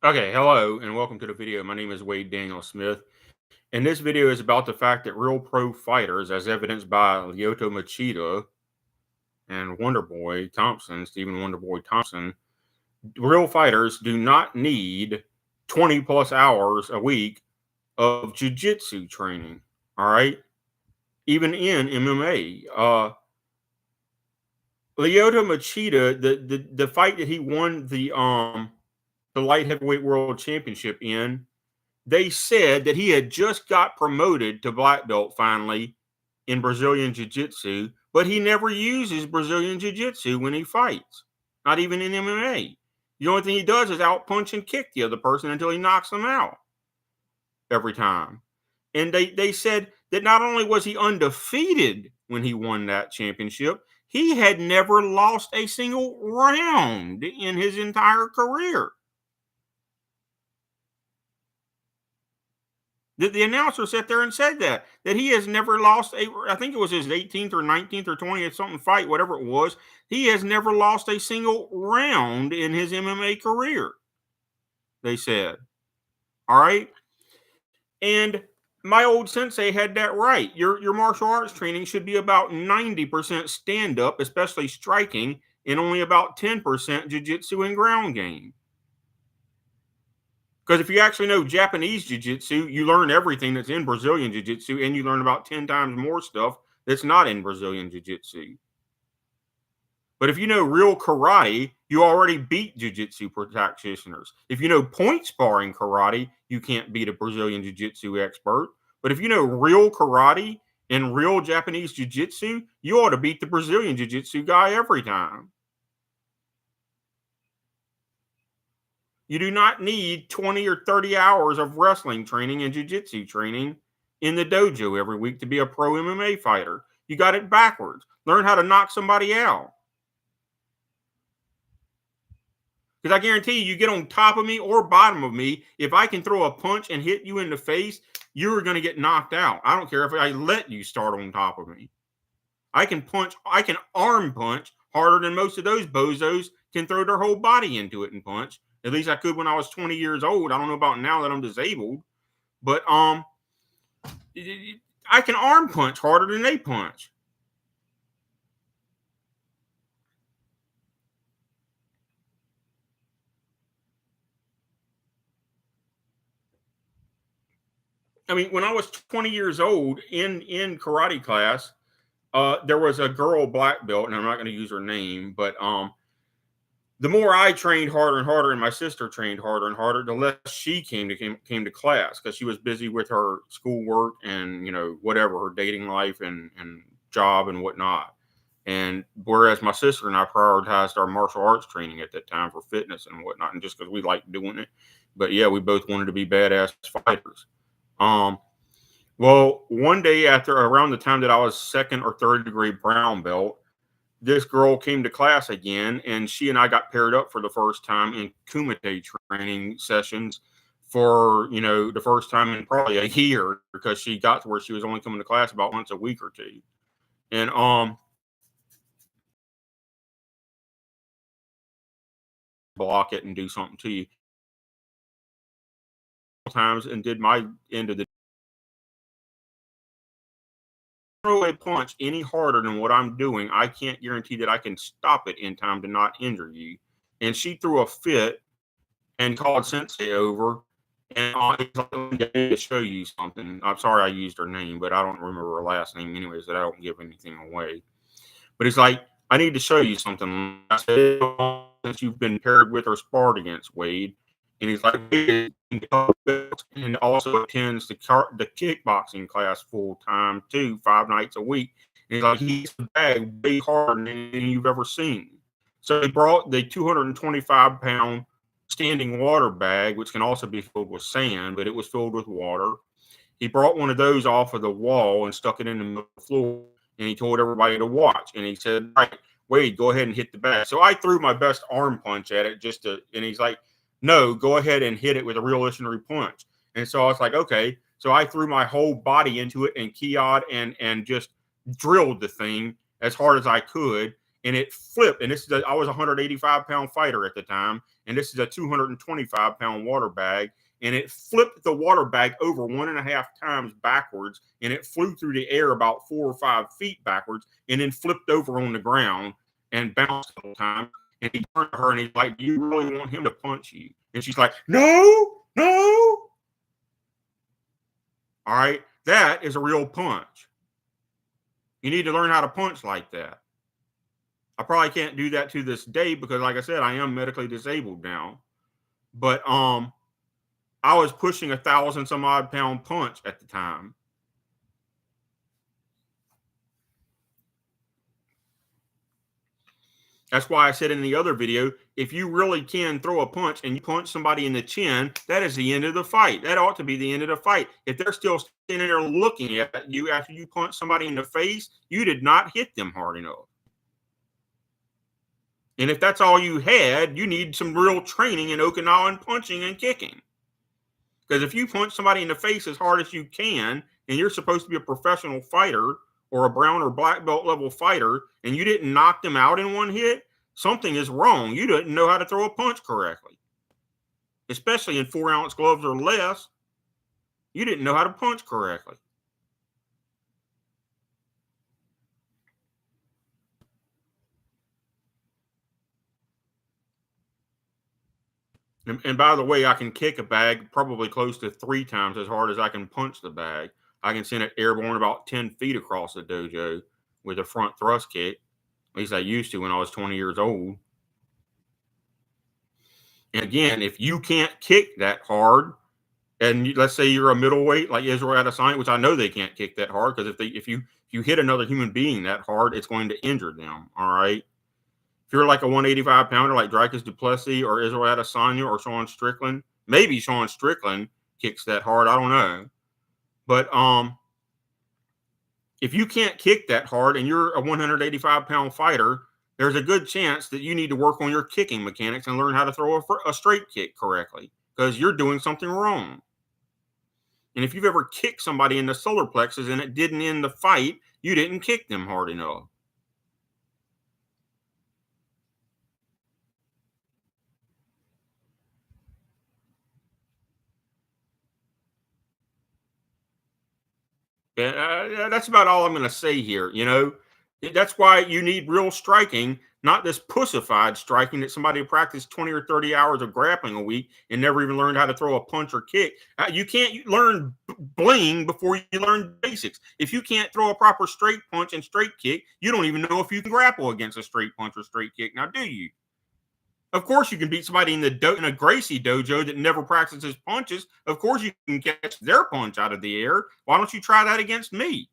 Okay, hello and welcome to the video. My name is Wade Daniel Smith, and this video is about the fact that real pro fighters, as evidenced by Lyoto Machida and Wonderboy Thompson, Stephen Wonderboy Thompson, real fighters do not need 20 plus hours a week of jiu-jitsu training. All right, even in MMA. Lyoto Machida, the fight that he won the light heavyweight world championship in, they said that he had just got promoted to black belt finally in Brazilian Jiu Jitsu, but he never uses Brazilian Jiu Jitsu when he fights, not even in MMA. The only thing he does is out punch and kick the other person until he knocks them out every time. And they said that not only was he undefeated when he won that championship, he had never lost a single round in his entire career. The announcer sat there and said that he has never lost a. I think it was his 18th or 19th or 20th something fight, whatever it was. He has never lost a single round in his MMA career. They said, all right, and my old sensei had that right. Your martial arts training should be about 90% stand up, especially striking, and only about 10% jiu-jitsu and ground game. Because if you actually know Japanese jiu-jitsu, you learn everything that's in Brazilian jiu-jitsu, and you learn about 10 times more stuff that's not in Brazilian jiu-jitsu. But if you know real karate, you already beat jiu-jitsu practitioners. If you know point sparring karate, you can't beat a Brazilian jiu-jitsu expert. But if you know real karate and real Japanese jiu-jitsu, you ought to beat the Brazilian jiu-jitsu guy every time. You do not need 20 or 30 hours of wrestling training and jiu-jitsu training in the dojo every week to be a pro MMA fighter. You got it backwards. Learn how to knock somebody out. Because I guarantee you get on top of me or bottom of me, if I can throw a punch and hit you in the face, you're going to get knocked out. I don't care if I let you start on top of me. I can arm punch harder than most of those bozos can throw their whole body into it and punch. At least I could when I was 20 years old. I don't know about now that I'm disabled, but I can arm punch harder than they punch. I mean, when I was 20 years old in karate class, there was a girl black belt, and I'm not going to use her name, but the more I trained harder and harder, and my sister trained harder and harder, the less she came to class because she was busy with her schoolwork and whatever, her dating life and job and whatnot. And whereas my sister and I prioritized our martial arts training at that time for fitness and whatnot, and just because we liked doing it. But yeah, we both wanted to be badass fighters. Well, one day after around the time that I was second or third degree brown belt, this girl came to class again, and she and I got paired up for the first time in kumite training sessions for the first time in probably a year, because she got to where she was only coming to class about once a week or two, and block it and do something to you times, and did my end of the throw a punch any harder than what I'm doing, I can't guarantee that I can stop it in time to not injure you. And she threw a fit and called Sensei over. And I need to show you something. I'm sorry I used her name, but I don't remember her last name anyways, that I don't give anything away. But he's like, I need to show you something. I said, since you've been paired with or sparred against Wade. And he's like, and also attends the kickboxing class full time too, 5 nights a week. And he's like, he's the bag way harder than you've ever seen. So he brought the 225-pound standing water bag, which can also be filled with sand, but it was filled with water. He brought one of those off of the wall and stuck it in the middle of the floor, and he told everybody to watch. And he said, "All right, Wade, go ahead and hit the bag." So I threw my best arm punch at it and he's like, "No, go ahead and hit it with a revolutionary punch." And so I was like, okay. So I threw my whole body into it and ki'd and just drilled the thing as hard as I could. and it flipped. And I was a 185-pound fighter at the time, and this is a 225-pound water bag, and it flipped the water bag over 1.5 times backwards, and it flew through the air about 4 or 5 feet backwards, and then flipped over on the ground and bounced a couple times. And he turned to her and he's like, "Do you really want him to punch you?" And she's like, "No, no." All right, that is a real punch. You need to learn how to punch like that. I probably can't do that to this day because, like I said, I am medically disabled now. But I was pushing 1,000 some odd pound punch at the time. That's why I said in the other video, if you really can throw a punch and you punch somebody in the chin, that is the end of the fight. That ought to be the end of the fight. If they're still standing there looking at you after you punch somebody in the face, you did not hit them hard enough. And if that's all you had, you need some real training in Okinawan punching and kicking. Because if you punch somebody in the face as hard as you can, and you're supposed to be a professional fighter or a brown or black belt level fighter, and you didn't knock them out in one hit, something is wrong. You didn't know how to throw a punch correctly, especially in 4-ounce gloves or less. You didn't know how to punch correctly. And by the way, I can kick a bag probably close to 3 times as hard as I can punch the bag. I can send it airborne about 10 feet across the dojo with a front thrust kick. At least I used to when I was 20 years old. And again, if you can't kick that hard, and let's say you're a middleweight like Israel Adesanya, which I know they can't kick that hard, because if you hit another human being that hard, it's going to injure them. All right. If you're like a 185 pounder like Dricus du Plessis or Israel Adesanya or Sean Strickland, maybe Sean Strickland kicks that hard. I don't know. But if you can't kick that hard and you're a 185-pound fighter, there's a good chance that you need to work on your kicking mechanics and learn how to throw a straight kick correctly, because you're doing something wrong. And if you've ever kicked somebody in the solar plexus and it didn't end the fight, you didn't kick them hard enough. That's about all I'm going to say here. That's why you need real striking, not this pussified striking that somebody practiced 20 or 30 hours of grappling a week and never even learned how to throw a punch or kick. You can't learn bling before you learn basics. If you can't throw a proper straight punch and straight kick, you don't even know if you can grapple against a straight punch or straight kick. Now, do you? Of course, you can beat somebody in a Gracie dojo that never practices punches. Of course, you can catch their punch out of the air. Why don't you try that against me?